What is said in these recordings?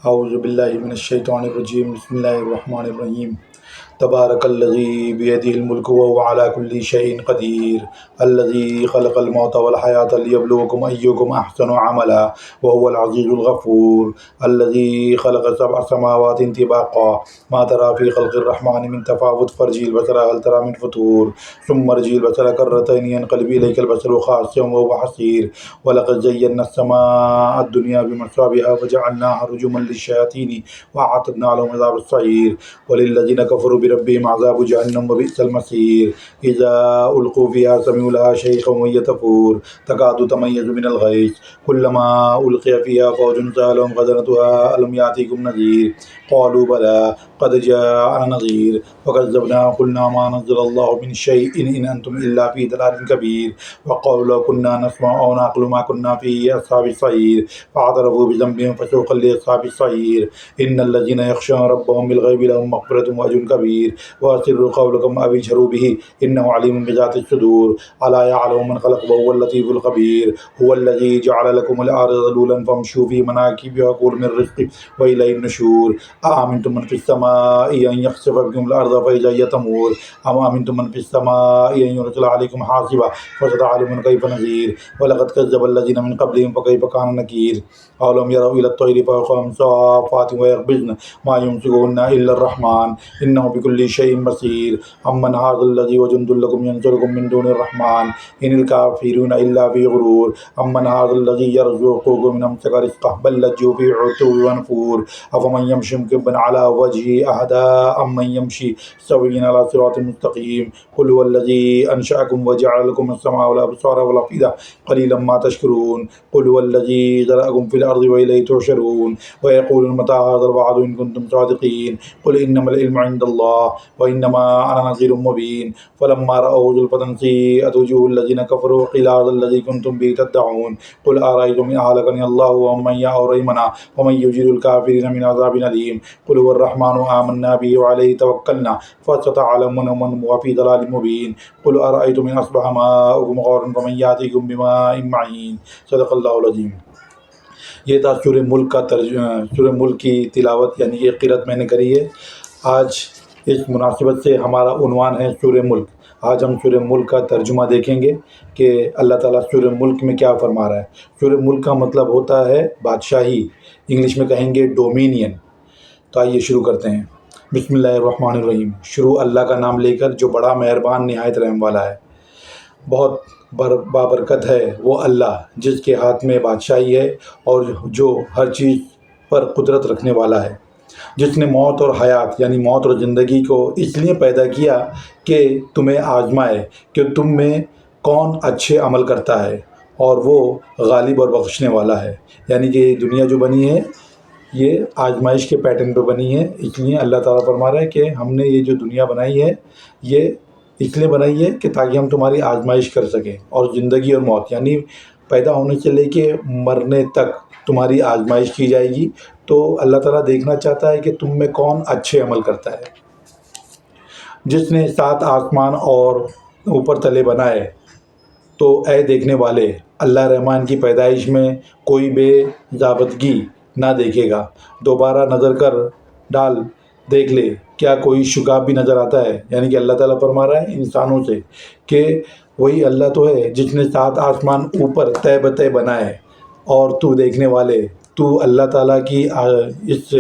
اعوذ باللہ من الشیطان الرجیم بسم اللہ الرحمن الرحیم تبارک الذی بیدہ الملک وهو علی کل شیء قدیر الذی خلق الموت والحیاة لیبلوکم ایکم احسن عملا وهو العزیز الغفور الذی خلق سبع سماوات طباقا ما ترى في خلق الرحمن من تفاوت فارجع البصر هل ترى من فطور ثم ارجع البصر كرتين ينقلب إليك البصر خاسئا وهو حسير ولقد زينا السماء الدنيا بمصابيح وجعلناها رجوما للشياطين وأعتدنا لهم عذاب السعير وللذين كفروا بربهم عذاب جهنم وبئس المصير إذا ألقوا فيها سمعوا لها شيخا وهي تفور تكاد تميز من الغيظ كلما ألقي فيها فوج سألهم خزنتها ألم يأتيكم نذير قالوا بلى قد جاءنا نذير فكذبنا وقلنا ما نزل الله من شيء إن أنتم إلا في ضلال كبير وقالوا لو كنا نسمع أو نعقل ما كنا في أصحاب السعير فاعترفوا بذنبهم فسوقا لأصحاب السعير إن الذين يخشون ربهم بالغيب لهم مغفرة وأجر كبير وأسروا قولكم أو اجهروا به إنه عليم بذات الصدور ألا يعلم من خلق وهو اللطيف الخبير هو الذي جعل لكم الأرض ذلولا فامشوا في مناكبها وكلوا من رزقه وإليه النشور أأمنتم من في السماء أن يخسف بكم الأرض فإذا هي تمور أم أمنتم من في السماء أن يرسل عليكم حاصبا فستعلمون كيف نذير ولقد كذب الذين من قبلهم فكيف كان نكير أولم يروا إلى الطير فوقهم صافات ويقبضن ما يمسكهن إلا الرحمن إنه بكل شيء بصير أمن هذا الذي وجند لكم ينصركم من دون الرحمن إن الكافرون إلا في غرور أمن هذا الذي يرزقكم من أمسك رزقه بل لجوا في عتو ونفور أفمن يمشي مكبا على وجهه أهدى أمن يمشي سويا على صراط مستقيم قل هو الذي أنشأكم وجعل لكم السماء والأبصار والأفئدة قليلا ما تشكرون قل هو الذي ذرأكم في الأرض وإليه تحشرون ويقولون متى هذا الوعد إن كنتم صادقين قل إنما العلم عند الله وإنما أنا نذير مبين فلما رأوا زلفة سيئت وجوه الذين كفروا قيل هذا الذي كنتم به تدعون قل أرأيتم إن أهلكني الله ومن يعور ريمنا ومن يجير الكافرين من عذاب أليم قل هو الرحمن آمنا به وعليه توكلنا فستعلمون من هو في ضلال مبين قل أرأيتم إن أصبح ماؤكم غورا فمن يأتيكم بماء معين صدق اللہ العظیم۔ یہ تھا سورہ ملک کا سورہ ملک کی تلاوت یعنی کہ قرأت میں نے کری ہے۔ آج اس مناسبت سے ہمارا عنوان ہے سورہ ملک۔ آج ہم سورہ ملک کا ترجمہ دیکھیں گے کہ اللہ تعالیٰ سورہ ملک میں کیا فرما رہا ہے۔ سورہ ملک کا مطلب ہوتا ہے بادشاہی، انگلش میں کہیں گے ڈومینین۔ تو آئیے شروع کرتے ہیں۔ بسم اللہ الرحمن الرحیم۔ شروع اللہ کا نام لے کر جو بڑا مہربان نہایت رحم والا ہے۔ بہت بابرکت ہے وہ اللہ جس کے ہاتھ میں بادشاہی ہے اور جو ہر چیز پر قدرت رکھنے والا ہے، جس نے موت اور حیات یعنی موت اور زندگی کو اس لیے پیدا کیا کہ تمہیں آزمائے کہ تم میں کون اچھے عمل کرتا ہے، اور وہ غالب اور بخشنے والا ہے۔ یعنی کہ دنیا جو بنی ہے یہ آزمائش کے پیٹرن پہ بنی ہے، اس لیے اللہ تعالیٰ فرما رہا ہے کہ ہم نے یہ جو دنیا بنائی ہے یہ اس لیے بنائی ہے کہ تاکہ ہم تمہاری آزمائش کر سکیں، اور زندگی اور موت یعنی پیدا ہونے سے لے کے مرنے تک تمہاری آزمائش کی جائے گی۔ تو اللہ تعالیٰ دیکھنا چاہتا ہے کہ تم میں کون اچھے عمل کرتا ہے۔ جس نے 7 آسمان اور اوپر تلے بنائے، تو اے دیکھنے والے اللہ رحمان کی پیدائش میں کوئی بے ضابطگی نہ دیکھے گا۔ دوبارہ نظر کر ڈال دیکھ لے، کیا کوئی شگاف بھی نظر آتا ہے؟ یعنی کہ اللہ تعالیٰ فرما رہا ہے انسانوں سے کہ وہی اللہ تو ہے جس نے 7 آسمان اوپر تہ بتہ بنائے، اور تو دیکھنے والے تو اللہ تعالیٰ کی اس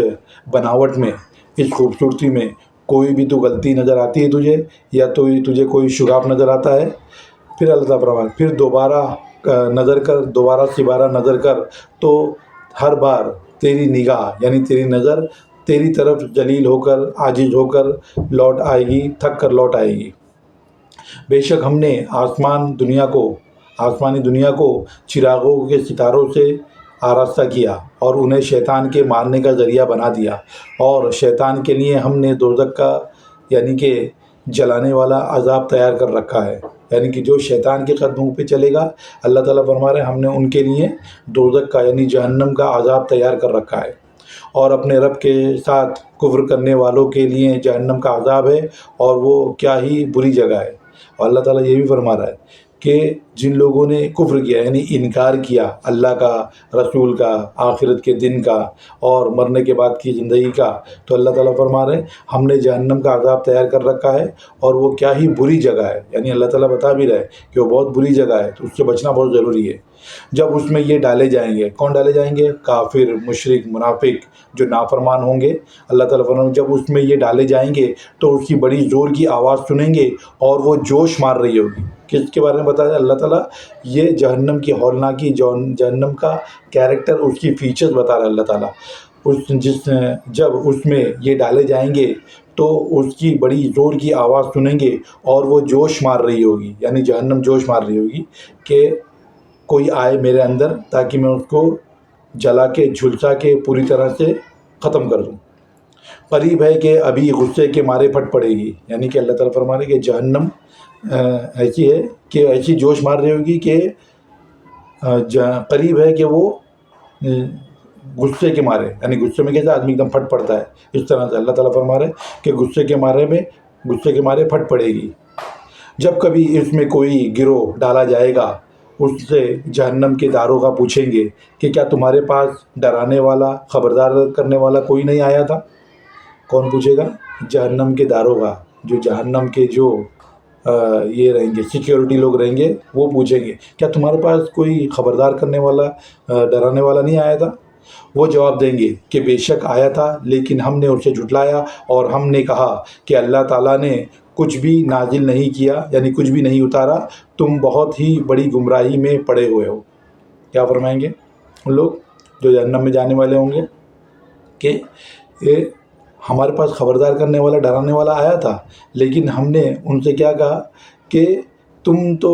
بناوٹ میں، اس خوبصورتی میں کوئی بھی تو غلطی نظر آتی ہے تجھے، یا تو تجھے کوئی شگاف نظر آتا ہے؟ پھر اللہ تعالیٰ فرماتا ہے پھر دوبارہ نظر کر، دوبارہ سبارہ نظر کر، تو ہر بار تیری نگاہ یعنی تیری نظر تیری طرف ذلیل ہو کر، عاجز ہو کر لوٹ آئے گی، تھک کر لوٹ آئے گی۔ بے شک ہم نے آسمانی دنیا کو چراغوں کے ستاروں سے آراستہ کیا، اور انہیں شیطان کے مارنے کا ذریعہ بنا دیا، اور شیطان کے لیے ہم نے دوزخ کا یعنی کہ جلانے والا عذاب تیار کر رکھا ہے۔ یعنی کہ جو شیطان کے قدموں پہ چلے گا، اللہ تعالیٰ فرما رہے ہیں ہم نے ان کے لیے دوزخ کا یعنی جہنم کا عذاب تیار کر رکھا ہے، اور اپنے رب کے ساتھ کفر کرنے والوں کے لیے جہنم کا عذاب ہے، اور وہ کیا ہی بری جگہ ہے۔ اور اللہ تعالیٰ یہ بھی فرما رہا ہے کہ جن لوگوں نے کفر کیا یعنی انکار کیا اللہ کا، رسول کا، آخرت کے دن کا اور مرنے کے بعد کی زندگی کا، تو اللہ تعالیٰ فرما رہے ہیں ہم نے جہنم کا عذاب تیار کر رکھا ہے اور وہ کیا ہی بری جگہ ہے، یعنی اللہ تعالیٰ بتا بھی رہے کہ وہ بہت بری جگہ ہے، تو اس سے بچنا بہت ضروری ہے۔ جب اس میں یہ ڈالے جائیں گے، کون ڈالے جائیں گے؟ کافر، مشرک، منافق جو نافرمان ہوں گے، اللہ تعالیٰ فرماتے ہیں جب اس میں یہ ڈالے جائیں گے تو اس کی بڑی زور کی آواز سنیں گے اور وہ جوش مار رہی ہوگی۔ کس کے بارے میں بتایا اللہ تعالیٰ؟ یہ جہنم کی ہولناکی، جہنم کا کیریکٹر، اس کی فیچرز بتا رہا ہے اللہ تعالیٰ۔ جب اس میں یہ ڈالے جائیں گے تو اس کی بڑی زور کی آواز سنیں گے اور وہ جوش مار رہی ہوگی، یعنی جہنم جوش مار رہی ہوگی کہ کوئی آئے میرے اندر تاکہ میں اس کو جلا کے جھلسا کے پوری طرح سے ختم کر دوں۔ قریب ہے کہ ابھی غصے کے مارے پھٹ پڑے گی، یعنی کہ اللہ تعالیٰ فرما رہے کہ جہنم ایسی ہے کہ ایسی جوش مار رہی ہوگی کہ قریب ہے کہ وہ غصے کے مارے، یعنی غصے میں کیسے آدمی ایک دم پھٹ پڑتا ہے، اس طرح سے اللہ تعالیٰ فرما رہے کہ غصے کے مارے پھٹ پڑے گی۔ جب کبھی اس میں کوئی گروہ ڈالا جائے گا، اس سے جہنم کے داروغہ پوچھیں گے کہ کیا تمہارے پاس ڈرانے والا، خبردار کرنے والا کوئی نہیں آیا تھا؟ کون پوچھے گا؟ جہنم کے داروغہ، جو جہنم کے جو یہ رہیں گے سیکیورٹی لوگ رہیں گے، وہ پوچھیں گے کیا تمہارے پاس کوئی خبردار کرنے والا، ڈرانے والا نہیں آیا تھا؟ وہ جواب دیں گے کہ بے شک آیا تھا، لیکن ہم نے اسے جھٹلایا اور ہم نے کہا کہ اللہ تعالیٰ نے کچھ بھی نازل نہیں کیا، یعنی کچھ بھی نہیں اتارا، تم بہت ہی بڑی گمراہی میں پڑے ہوئے ہو۔ کیا فرمائیں گے ان لوگ جو جہنم میں جانے والے ہوں گے کہ ہمارے پاس خبردار کرنے والا، ڈرانے والا آیا تھا، لیکن ہم نے ان سے کیا کہا کہ تم تو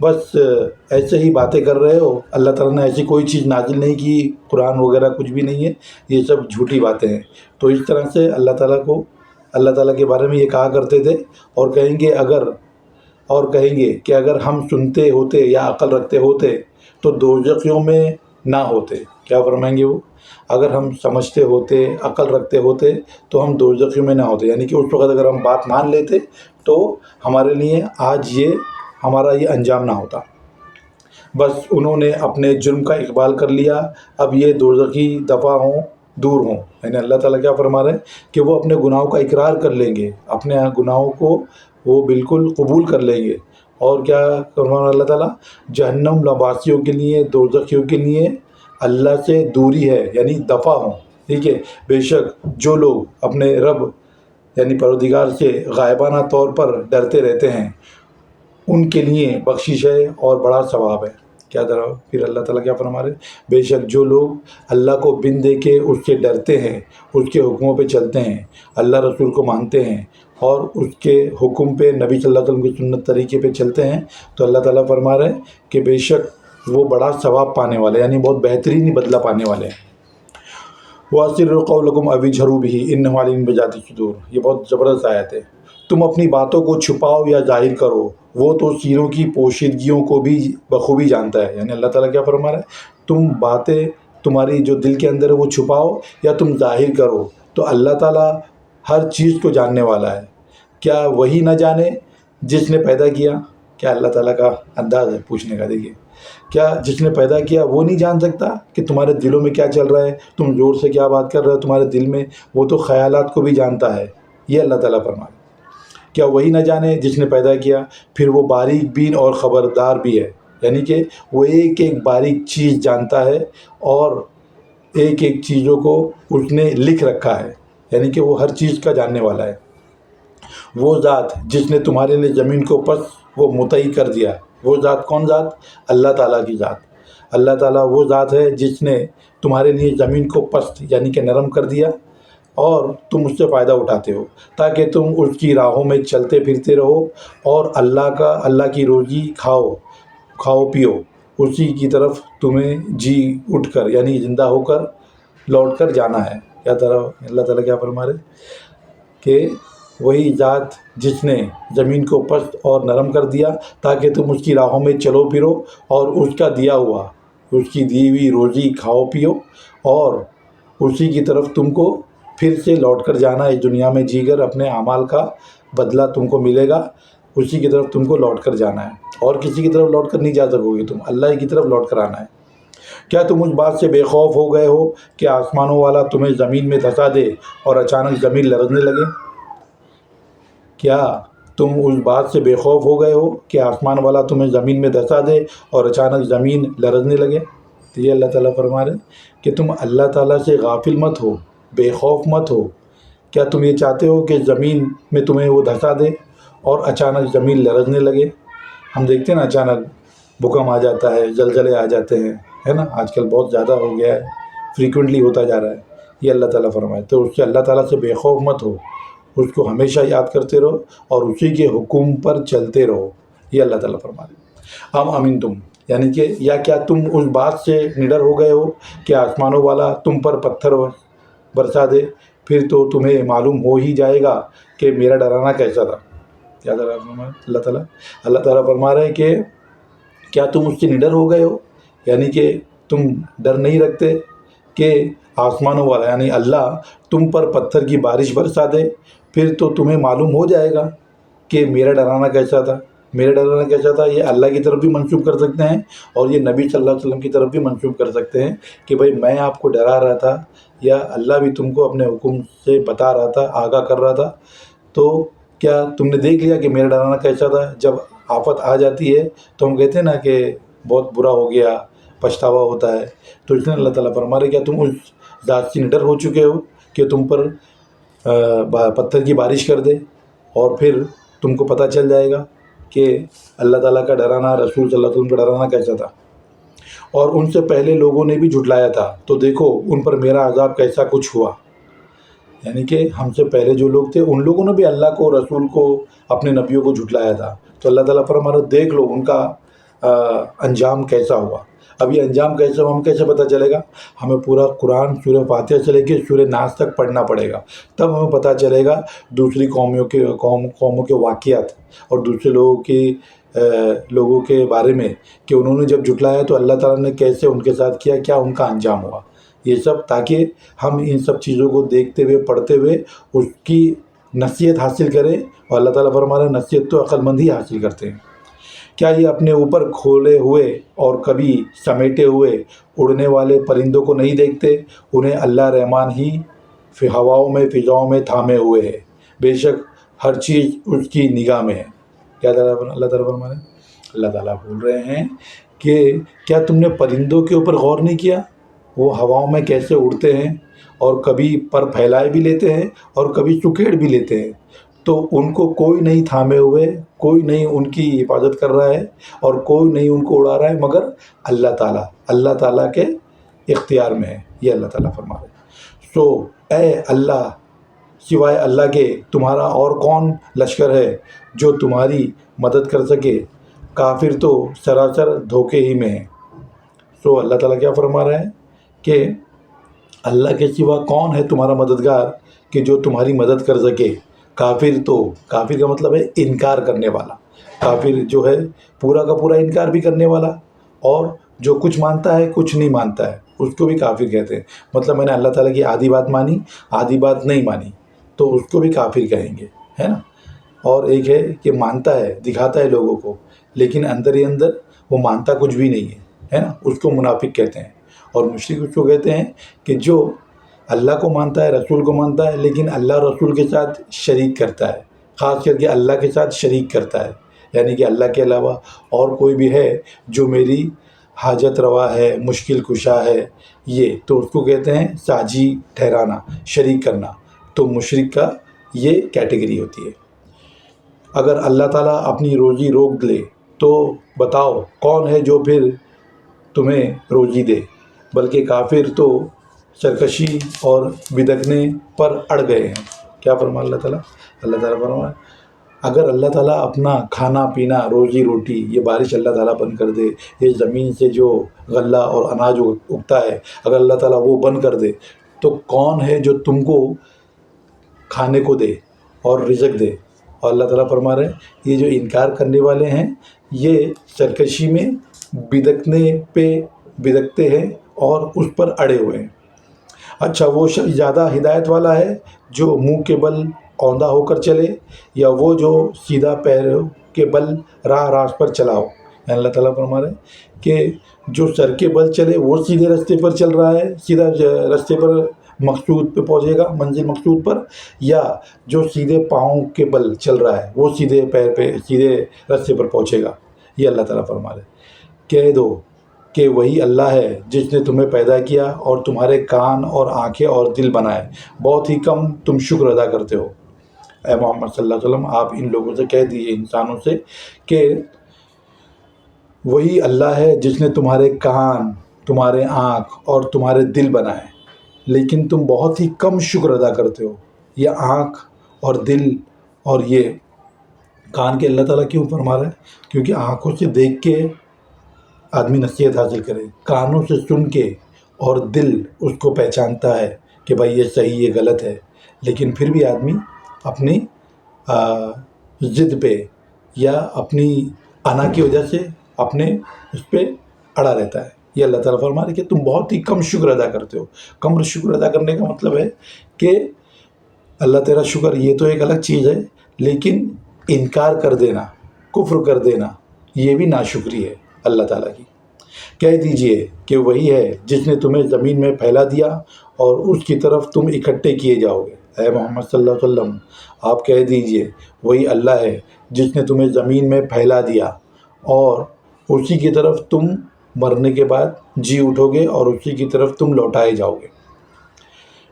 بس ایسے ہی باتیں کر رہے ہو، اللہ تعالیٰ نے ایسی کوئی چیز نازل نہیں کی، قرآن وغیرہ کچھ بھی نہیں ہے، یہ سب جھوٹی باتیں ہیں۔ تو اس طرح سے اللہ تعالیٰ کے بارے میں یہ کہا کرتے تھے، اور کہیں گے کہ اگر ہم سنتے ہوتے یا عقل رکھتے ہوتے تو دوزخیوں میں نہ ہوتے۔ کیا فرمائیں گے وہ؟ اگر ہم سمجھتے ہوتے، عقل رکھتے ہوتے تو ہم دوزخیوں میں نہ ہوتے، یعنی کہ اس وقت اگر ہم بات مان لیتے تو ہمارے لیے آج ہمارا یہ انجام نہ ہوتا۔ بس انہوں نے اپنے جرم کا اقبال کر لیا، اب یہ دوزخی دفع دور ہوں، یعنی اللہ تعالیٰ کیا فرما رہے ہیں کہ وہ اپنے گناہوں کا اقرار کر لیں گے، اپنے گناہوں کو وہ بالکل قبول کر لیں گے۔ اور کیا فرما رہا ہے اللہ تعالیٰ؟ جہنم لواسیوں کے لیے، دوزخیوں کے لیے اللہ سے دوری ہے، یعنی دفع ہوں، ٹھیک ہے۔ بے شک جو لوگ اپنے رب یعنی پروردگار سے غائبانہ طور پر ڈرتے رہتے ہیں، ان کے لیے بخشش ہے اور بڑا ثواب ہے۔ کیا طرح پھر اللہ تعالیٰ کیا فرما رہے ہیں؟ بے شک جو لوگ اللہ کو بن دے کے اس سے ڈرتے ہیں، اس کے حکموں پہ چلتے ہیں، اللہ رسول کو مانتے ہیں اور اس کے حکم پہ، نبی صلی اللہ علیہ وسلم کی سنت طریقے پہ چلتے ہیں، تو اللہ تعالیٰ فرما رہے ہیں کہ بے شک وہ بڑا ثواب پانے والے، یعنی بہت بہترین بدلہ پانے والے ہیں۔ وَأَسِرُّوا قَوْلَكُمْ أَوِ اجْهَرُوا بِهِ إِنَّهُ عَلِيمٌ بِذَاتِ الصُّدُورِ، یہ بہت زبردست آیت ہے۔ تم اپنی باتوں کو چھپاؤ یا ظاہر کرو، وہ تو سینوں کی پوشیدگیوں کو بھی بخوبی جانتا ہے۔ یعنی اللہ تعالیٰ کیا فرما رہا ہے؟ تم باتیں تمہاری جو دل کے اندر ہے وہ چھپاؤ یا تم ظاہر کرو، تو اللہ تعالیٰ ہر چیز کو جاننے والا ہے۔ کیا وہی نہ جانے جس نے پیدا کیا؟ کیا اللہ تعالیٰ کا انداز ہے پوچھنے کا؟ دیکھیے، کیا جس نے پیدا کیا وہ نہیں جان سکتا کہ تمہارے دلوں میں کیا چل رہا ہے، تم زور سے کیا بات کر رہے ہو تمہارے دل میں؟ وہ تو خیالات کو بھی جانتا ہے۔ یہ اللہ تعالیٰ فرما رہا ہے۔ کیا وہی نہ جانے جس نے پیدا کیا؟ پھر وہ باریک بین اور خبردار بھی ہے، یعنی کہ وہ ایک ایک باریک چیز جانتا ہے اور ایک ایک چیزوں کو اس نے لکھ رکھا ہے، یعنی کہ وہ ہر چیز کا جاننے والا ہے۔ وہ ذات جس نے تمہارے لیے زمین کو پس وہ متعی کر دیا، وہ ذات کون ذات؟ اللہ تعالیٰ کی ذات۔ اللہ تعالیٰ وہ ذات ہے جس نے تمہارے لیے زمین کو پست یعنی کہ نرم کر دیا اور تم اس سے فائدہ اٹھاتے ہو تاکہ تم اس کی راہوں میں چلتے پھرتے رہو اور اللہ کی روزی کھاؤ پیو، اسی کی طرف تمہیں جی اٹھ کر یعنی زندہ ہو کر لوٹ کر جانا ہے۔ کیا طرح اللہ تعالیٰ کیا فرما رہے کہ وہی ذات جس نے زمین کو پست اور نرم کر دیا تاکہ تم اس کی راہوں میں چلو پھرو اور اس کا دیا ہوا، اس کی دی ہوئی روزی کھاؤ پیو اور اسی کی طرف تم کو پھر سے لوٹ کر جانا، اس دنیا میں جی کر اپنے اعمال کا بدلہ تم کو ملے گا، اسی کی طرف تم کو لوٹ کر جانا ہے، اور کسی کی طرف لوٹ کر نہیں جا سکو گے تم، اللہ ہی کی طرف لوٹ کر آنا ہے۔ کیا تم اس بات سے بے خوف ہو گئے ہو کہ آسمانوں والا تمہیں زمین میں دھسا دے اور اچانک زمین لرزنے لگے؟ کیا تم اس بات سے بے خوف ہو گئے ہو کہ آسمان والا تمہیں زمین میں دھسا دے اور اچانک زمین لرزنے لگے؟ تو یہ اللہ تعالیٰ فرما رہے ہیں کہ تم اللہ تعالیٰ سے غافل مت ہو، بے خوف مت ہو۔ کیا تم یہ چاہتے ہو کہ زمین میں تمہیں وہ دھسا دے اور اچانک زمین لرزنے لگے؟ ہم دیکھتے ہیں نا، اچانک بھوکم آ جاتا ہے، زلزلے آ جاتے ہیں، ہے نا، آج کل بہت زیادہ ہو گیا ہے، فریکوینٹلی ہوتا جا رہا ہے۔ یہ اللہ تعالیٰ فرمائے، تو اس سے اللہ تعالیٰ سے بے خوف مت ہو، اس کو ہمیشہ یاد کرتے رہو اور اسی کے حکم پر چلتے رہو۔ یہ اللہ تعالیٰ فرما رہے ہیں۔ ام امین تم، یعنی کہ یا کیا تم اس بات سے نڈر ہو گئے ہو کہ آسمانوں والا تم پر پتھر برسا دے، پھر تو تمہیں معلوم ہو ہی جائے گا کہ میرا ڈرانا کیسا تھا۔ کیا اللہ تعالیٰ فرما رہے ہیں کہ کیا تم اس سے نڈر ہو گئے ہو، یعنی کہ تم ڈر نہیں رکھتے کہ آسمانوں والا یعنی اللہ تم پر پتھر کی بارش برسا دے، پھر تو تمہیں معلوم ہو جائے گا کہ میرا ڈرانا کیسا تھا۔ میرا ڈرانا کیسا تھا یہ اللہ کی طرف بھی منسوب کر سکتے ہیں اور یہ نبی صلی اللہ علیہ وسلم کی طرف بھی منسوب کر سکتے ہیں کہ بھئی میں آپ کو ڈرا رہا تھا، یا اللہ بھی تم کو اپنے حکم سے بتا رہا تھا، آگاہ کر رہا تھا۔ تو کیا تم نے دیکھ لیا کہ میرا ڈرانا کیسا تھا؟ جب آفت آ جاتی ہے تو ہم کہتے ہیں نا کہ بہت برا ہو گیا، پچھتاوا ہوتا ہے، تو اس لیے اللہ تعالیٰ فرما رہے کیا تم اس ذات سے نڈر ہو چکے ہو کہ تم پر پتھر کی بارش کر دے اور پھر تم کو پتہ چل جائے گا کہ اللہ تعالیٰ کا ڈرانا، رسول صلی اللہ علیہ وسلم کا ڈرانا کیسا تھا۔ اور ان سے پہلے لوگوں نے بھی جھٹلایا تھا، تو دیکھو ان پر میرا عذاب کیسا کچھ ہوا۔ یعنی کہ ہم سے پہلے جو لوگ تھے ان لوگوں نے بھی اللہ کو، رسول کو، اپنے نبیوں کو جھٹلایا تھا، تو اللہ تعالیٰ فرما رہا دیکھ لو ان کا انجام کیسا ہوا۔ اب یہ انجام کیسا ہوا ہمیں کیسے پتہ چلے گا؟ ہمیں پورا قرآن سورہ فاتحہ سے لے کے سورہ ناس تک پڑھنا پڑے گا، تب ہمیں پتہ چلے گا دوسری قوموں کے واقعات اور دوسرے لوگوں کے بارے میں کہ انہوں نے جب جھٹلایا تو اللہ تعالیٰ نے کیسے ان کے ساتھ کیا، کیا ان کا انجام ہوا، یہ سب، تاکہ ہم ان سب چیزوں کو دیکھتے ہوئے، پڑھتے ہوئے اس کی نصیحت حاصل کریں۔ اور اللہ تعالیٰ فرما رہا ہے نصیحت تو عقل مند ہی حاصل کرتے ہیں۔ کیا یہ اپنے اوپر کھولے ہوئے اور کبھی سمیٹے ہوئے اڑنے والے پرندوں کو نہیں دیکھتے؟ انہیں اللہ رحمان ہی ہواؤں میں، فضاؤں میں تھامے ہوئے ہے، بے شک ہر چیز اس کی نگاہ میں ہے۔ کیا اللہ تعالیٰ فرما رہے ہیں؟ اللہ تعالیٰ بول رہے ہیں کہ کیا تم نے پرندوں کے اوپر غور نہیں کیا؟ وہ ہواؤں میں کیسے اڑتے ہیں اور کبھی پر پھیلائے بھی لیتے ہیں اور کبھی سکیڑ بھی لیتے ہیں، تو ان کو کوئی نہیں تھامے ہوئے، کوئی نہیں ان کی حفاظت کر رہا ہے اور کوئی نہیں ان کو اڑا رہا ہے مگر اللہ تعالیٰ کے اختیار میں ہے۔ یہ اللہ تعالیٰ فرما رہے ہیں۔ سو اے اللہ، سوائے اللہ کے تمہارا اور کون لشکر ہے جو تمہاری مدد کر سکے؟ کافر تو سراسر دھوکے ہی میں ہے۔ سو اللہ تعالیٰ کیا فرما رہا ہے کہ اللہ کے سوا کون ہے تمہارا مددگار کہ جو تمہاری مدد کر سکے؟ کافر کا مطلب ہے انکار کرنے والا، کافر جو ہے پورا کا پورا انکار بھی کرنے والا، اور جو کچھ مانتا ہے کچھ نہیں مانتا ہے اس کو بھی کافر کہتے ہیں۔ مطلب میں نے اللہ تعالیٰ کی آدھی بات مانی، آدھی بات نہیں مانی، تو اس کو بھی کافر کہیں گے، ہے نا۔ اور ایک ہے کہ مانتا ہے، دکھاتا ہے لوگوں کو، لیکن اندر ہی اندر وہ مانتا کچھ بھی نہیں ہے نا، اس کو منافق کہتے ہیں۔ اور مشرک اس کو کہتے ہیں کہ جو اللہ کو مانتا ہے، رسول کو مانتا ہے، لیکن اللہ اور رسول کے ساتھ شریک کرتا ہے، خاص کر کے اللہ کے ساتھ شریک کرتا ہے، یعنی کہ اللہ کے علاوہ اور کوئی بھی ہے جو میری حاجت روا ہے، مشکل کشا ہے، یہ تو اس کو کہتے ہیں ساجی ٹھہرانا، شریک کرنا۔ تو مشرک کا یہ کیٹیگری ہوتی ہے۔ اگر اللہ تعالیٰ اپنی روزی روک لے تو بتاؤ کون ہے جو پھر تمہیں روزی دے؟ بلکہ کافر تو سرکشی اور بدکنے پر اڑ گئے ہیں۔ کیا فرما اللہ تعالیٰ فرما اگر اللہ تعالیٰ اپنا کھانا پینا، روزی روٹی، یہ بارش اللہ تعالیٰ بند کر دے، یہ زمین سے جو غلہ اور اناج اگتا ہے اگر اللہ تعالیٰ وہ بند کر دے، تو کون ہے جو تم کو کھانے کو دے اور رزق دے؟ اور اللہ تعالیٰ فرما رہے ہیں یہ جو انکار کرنے والے ہیں یہ سرکشی میں بدکتے ہیں اور اس پر اڑے ہوئے ہیں۔ اچھا، وہ شخص زیادہ ہدایت والا ہے جو منہ کے بل اوندا ہو کر چلے، یا وہ جو سیدھا پیروں کے بل راہ راست پر چلاؤ. یعنی اللہ تعالیٰ فرما رہے ہیں کہ جو سر کے بل چلے وہ سیدھے راستے پر چل رہا ہے، سیدھا راستے پر مقصود پہ پہنچے گا، منزل مقصود پر، یا جو سیدھے پاؤں کے بل چل رہا ہے وہ سیدھے پیر پہ سیدھے راستے پر پہنچے گا. یہ اللہ تعالیٰ فرما رہے ہیں. کہہ دو کہ وہی اللہ ہے جس نے تمہیں پیدا کیا اور تمہارے کان اور آنکھیں اور دل بنائے، بہت ہی کم تم شکر ادا کرتے ہو. اے محمد صلی اللہ علیہ وسلم، آپ ان لوگوں سے کہہ دیجئے، انسانوں سے، کہ وہی اللہ ہے جس نے تمہارے کان، تمہارے آنکھ اور تمہارے دل بنائے، لیکن تم بہت ہی کم شکر ادا کرتے ہو. یہ آنکھ اور دل اور یہ کان کے اللہ تعالیٰ کیوں فرما رہا ہے؟ کیونکہ آنکھوں سے دیکھ کے آدمی نصیحت حاصل کرے، کانوں سے سن کے، اور دل اس کو پہچانتا ہے کہ بھائی یہ صحیح یہ غلط ہے، لیکن پھر بھی آدمی اپنی ضد پہ یا اپنی انا کی وجہ سے اپنے اس پہ اڑا رہتا ہے. یہ اللہ تعالیٰ فرما رہے کہ تم بہت ہی کم شکر ادا کرتے ہو. کم شکر ادا کرنے کا مطلب ہے کہ اللہ تیرا شکر یہ تو ایک الگ چیز ہے، لیکن انکار کر دینا، کفر کر دینا، یہ بھی ناشکری ہے اللہ تعالیٰ کی. کہہ دیجئے کہ وہی ہے جس نے تمہیں زمین میں پھیلا دیا اور اس کی طرف تم اکٹھے کیے جاؤ گے. اے محمد صلی اللہ علیہ وسلم، آپ کہہ دیجئے وہی اللہ ہے جس نے تمہیں زمین میں پھیلا دیا اور اسی کی طرف تم مرنے کے بعد جی اٹھو گے اور اسی کی طرف تم لوٹائے جاؤ گے.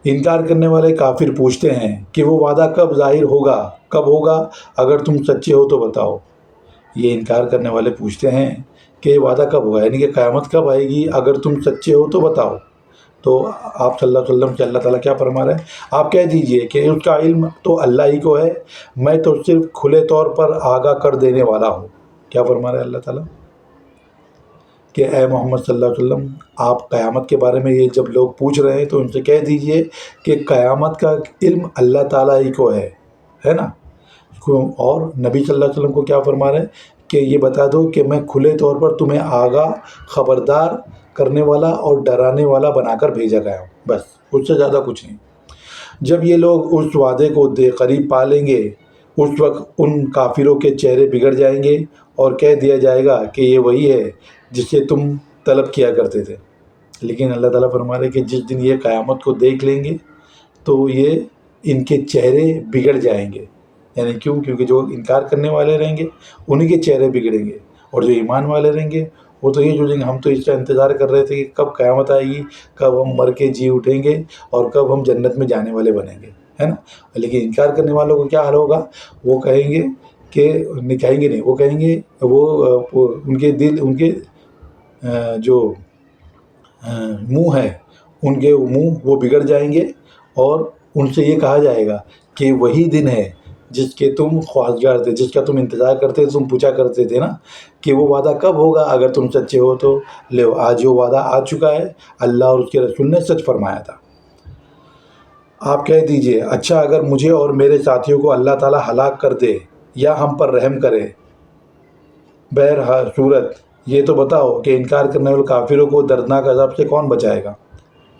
انکار کرنے والے کافر پوچھتے ہیں کہ وہ وعدہ کب ظاہر ہوگا، کب ہوگا؟ اگر تم سچے ہو تو بتاؤ. یہ انکار کرنے والے پوچھتے ہیں کہ یہ وعدہ کب ہوگا، یعنی کہ قیامت کب آئے گی، اگر تم سچے ہو تو بتاؤ. تو آپ صلی اللہ علیہ وسلم سے اللہ تعالیٰ کیا فرما رہے ہیں؟ آپ کہہ دیجئے کہ اس کا علم تو اللہ ہی کو ہے، میں تو صرف کھلے طور پر آگاہ کر دینے والا ہوں. کیا فرما رہے ہیں اللہ تعالیٰ؟ کہ اے محمد صلی اللہ علیہ وسلم، آپ قیامت کے بارے میں یہ جب لوگ پوچھ رہے ہیں تو ان سے کہہ دیجئے کہ قیامت کا علم اللہ تعالیٰ ہی کو ہے نا. اور نبی صلی اللہ علیہ وسلم کو کیا فرما رہے ہیں کہ یہ بتا دو کہ میں کھلے طور پر تمہیں آگاہ، خبردار کرنے والا اور ڈرانے والا بنا کر بھیجا گیا ہوں، بس اس سے زیادہ کچھ نہیں. جب یہ لوگ اس وعدے کو قریب پا لیں گے، اس وقت ان کافروں کے چہرے بگڑ جائیں گے اور کہہ دیا جائے گا کہ یہ وہی ہے جسے تم طلب کیا کرتے تھے. لیکن اللہ تعالیٰ فرما رہے کہ جس دن یہ قیامت کو دیکھ لیں گے تو یہ ان کے چہرے بگڑ جائیں گے. یعنی کیوں؟ کیونکہ جو انکار کرنے والے رہیں گے انہیں کے چہرے بگڑیں گے، اور جو ایمان والے رہیں گے وہ تو یہ سوچیں گے ہم تو اس کا انتظار کر رہے تھے کہ کب قیامت آئے گی، کب ہم مر کے جی اٹھیں گے اور کب ہم جنت میں جانے والے بنیں گے، ہے نا. لیکن انکار کرنے والوں کو کیا حال ہوگا؟ وہ کہیں گے کہ کہیں گے نہیں، وہ کہیں گے وہ ان کے دل، ان کے جو منہ ہے، ان کے منہ وہ بگڑ جائیں گے، اور ان سے یہ کہا جائے گا کہ وہی دن ہے جس کے تم خواہشگار تھے، جس کا تم انتظار کرتے تھے، تم پوچھا کرتے تھے نا کہ وہ وعدہ کب ہوگا، اگر تم سچے ہو تو لو، آج وہ وعدہ آ چکا ہے. اللہ اور اس کے رسول نے سچ فرمایا تھا. آپ کہہ دیجئے اچھا اگر مجھے اور میرے ساتھیوں کو اللہ تعالیٰ ہلاک کر دے یا ہم پر رحم کرے، صورت یہ تو بتاؤ کہ انکار کرنے والے کافروں کو دردناک عذاب سے کون بچائے گا.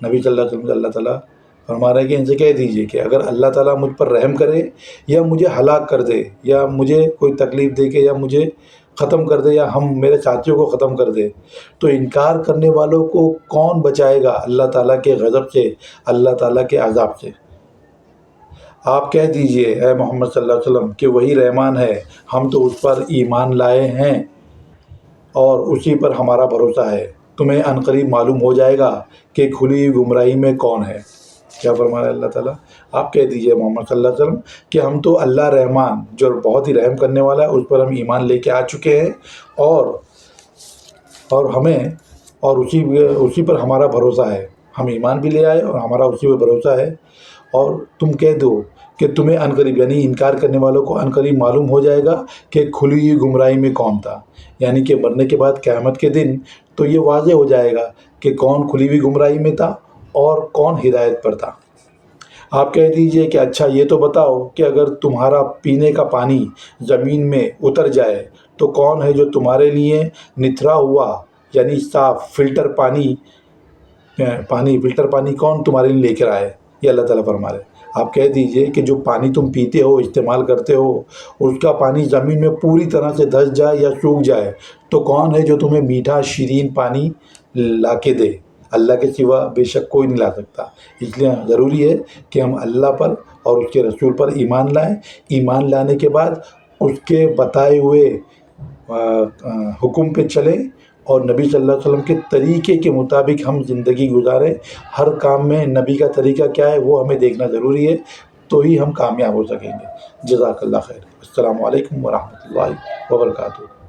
نبی صلی اللہ علیہ وسلم سے اللہ تعالیٰ فرما رہے ہیں کہ ان سے کہہ دیجئے کہ اگر اللہ تعالیٰ مجھ پر رحم کرے یا مجھے ہلاک کر دے یا مجھے کوئی تکلیف دے کے یا مجھے ختم کر دے یا ہم میرے ساتھیوں کو ختم کر دے، تو انکار کرنے والوں کو کون بچائے گا اللہ تعالیٰ کے غضب سے، اللہ تعالیٰ کے عذاب سے. آپ کہہ دیجئے اے محمد صلی اللہ علیہ وسلم کہ وہی رحمان ہے، ہم تو اس پر ایمان لائے ہیں اور اسی پر ہمارا بھروسہ ہے. تمہیں عنقریب معلوم ہو جائے گا کہ کھلی گمراہی میں کون ہے. کیا فرما رہا ہے اللہ تعالیٰ؟ آپ کہہ دیجئے محمد صلی اللہ علیہ وسلم کہ ہم تو اللہ رحمان جو بہت ہی رحم کرنے والا ہے اس پر ہم ایمان لے کے آ چکے ہیں، اور ہمیں اور اسی پر ہمارا بھروسہ ہے. ہم ایمان بھی لے آئے اور ہمارا اسی پر بھروسہ ہے. اور تم کہہ دو کہ تمہیں عنقریب، یعنی انکار کرنے والوں کو عنقریب معلوم ہو جائے گا کہ کھلی ہوئی گمراہی میں کون تھا. یعنی کہ مرنے کے بعد قیامت کے دن تو یہ واضح ہو جائے گا کہ کون کھلی ہوئی گمراہی میں تھا اور کون ہدایت پر تھا. آپ کہہ دیجئے کہ اچھا یہ تو بتاؤ کہ اگر تمہارا پینے کا پانی زمین میں اتر جائے تو کون ہے جو تمہارے لیے نتھرا ہوا یعنی صاف فلٹر پانی کون تمہارے لیے لے کر آئے. یہ اللہ تعالیٰ فرما رہے. آپ کہہ دیجئے کہ جو پانی تم پیتے ہو، استعمال کرتے ہو، اس کا پانی زمین میں پوری طرح سے دھس جائے یا سوکھ جائے تو کون ہے جو تمہیں میٹھا شیرین پانی لا کے دے؟ اللہ کے سوا بے شک کوئی نہیں لا سکتا۔ اس لیے ضروری ہے کہ ہم اللہ پر اور اس کے رسول پر ایمان لائیں۔ ایمان لانے کے بعد اس کے بتائے ہوئے حکم پہ چلیں اور نبی صلی اللہ علیہ وسلم کے طریقے کے مطابق ہم زندگی گزاریں۔ ہر کام میں نبی کا طریقہ کیا ہے وہ ہمیں دیکھنا ضروری ہے، تو ہی ہم کامیاب ہو سکیں گے۔ جزاک اللہ خیر۔ السلام علیکم ورحمۃ اللہ وبرکاتہ۔